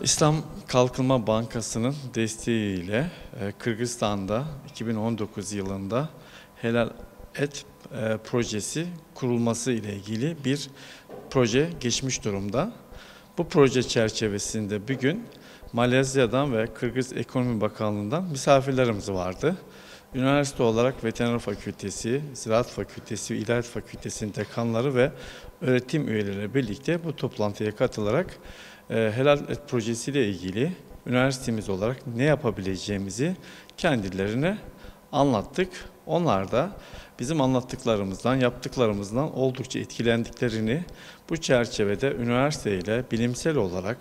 İslam Kalkınma Bankası'nın desteğiyle Kırgızistan'da 2019 yılında Helal Et projesi kurulması ile ilgili bir proje geçmiş durumda. Bu proje çerçevesinde bugün Malezya'dan ve Kırgız Ekonomi Bakanlığı'ndan misafirlerimiz vardı. Üniversite olarak Veteriner Fakültesi, Ziraat Fakültesi ve İlahiyat Fakültesi'nin dekanları ve öğretim üyeleri birlikte bu toplantıya katılarak Helal Et projesiyle ilgili üniversitemiz olarak ne yapabileceğimizi kendilerine anlattık. Onlar da bizim anlattıklarımızdan, yaptıklarımızdan oldukça etkilendiklerini, bu çerçevede üniversiteyle bilimsel olarak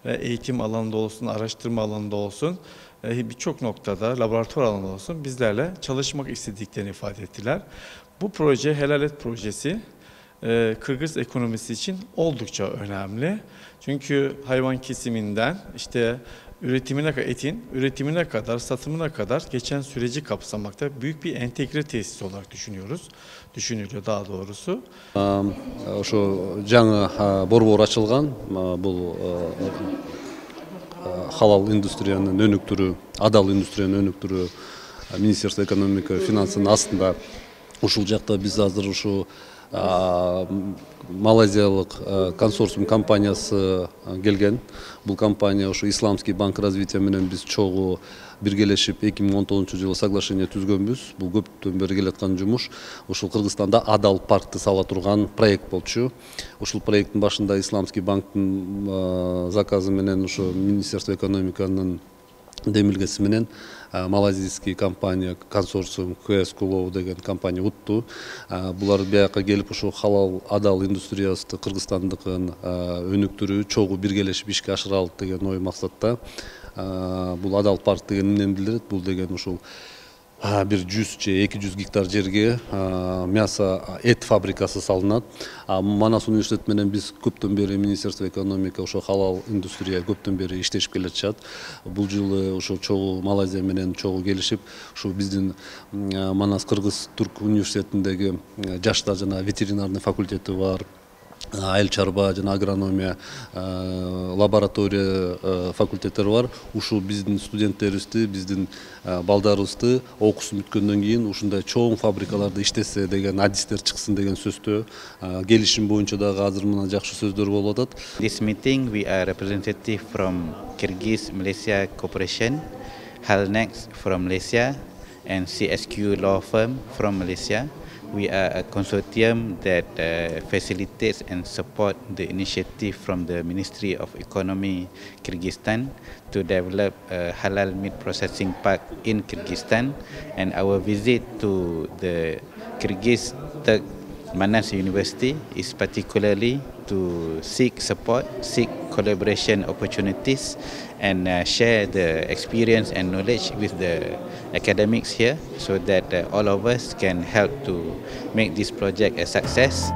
ve eğitim alanında olsun, araştırma alanında olsun, birçok noktada, laboratuvar alanında olsun bizlerle çalışmak istediklerini ifade ettiler. Bu proje, Helal Et projesi, Kırgız ekonomisi için oldukça önemli. Çünkü hayvan kesiminden etin üretimine kadar, satımına kadar geçen süreci kapsamakta büyük bir entegre tesis olarak düşünülüyor daha doğrusu. Ошо жаңы борбор ачылган, бул халал индустриянын өнүктүрүү, адал индустрияны өнүктүрүү Министерство экономика финансынын астында. Ушул жакта биз азыр ушу малайзиялык консорциум компаниясы келген. Бул компания ушу Исламский банк развития менен биз чогуу биргелешип 2019-жылы соглашение түзгөнбүз. Бул көптөн бери келаткан жумуш. Ушул Кыргызстанда адал паркты сала турган проект болчу. Ушул проекттин башында Исламский банктын заказы менен ушу Министерство экономиканын демилгеси менен малайзийский компания, консорциум КС Кулов деген компания утту. Булар бияка келип ушу халал адал индустриясы Кыргызстандыкын өнүктүрүү, чогуу биргелешип ишке ашыралык деген ой максатта. Бул адал парк деген эмнени билдирет? Бул деген ушул бир 100 же 200 гектар жерге мясо эт фабрикасы салынат. Манас университет менен биз көптөн бери Министерство экономика ошо халал индустрия көптөн бери иштешип келатышат. Бул жылы ошо чогуу Малайзия менен чогуу келишип, ушу биздин Манас Кыргыз Түрк университетиндеги жаштар жана ветеринарный факультети бар. Айыл чарба жана агрономия лаборатория факультеттери бар. Ушул биздин студенттерибизди, биздин балдарыбызды окуусун бүткөндөн кийин ушундай чоң фабрикаларда иштесе деген адистер чыксын деген сөздө келишим боюнча дагы азыр мына жакшы сөздөр болуп атат. This meeting we are representative from Kyrgyz Malaysia Corporation, Halnex from Malaysia and CSQ Law Firm from Malaysia. We are a consortium that facilitates and support the initiative from the Ministry of Economy Kyrgyzstan to develop a halal meat processing park in Kyrgyzstan, and our visit to the Kyrgyz Turk Manas University is particularly to seek support, seek collaboration opportunities, and share the experience and knowledge with the academics here so that all of us can help to make this project a success.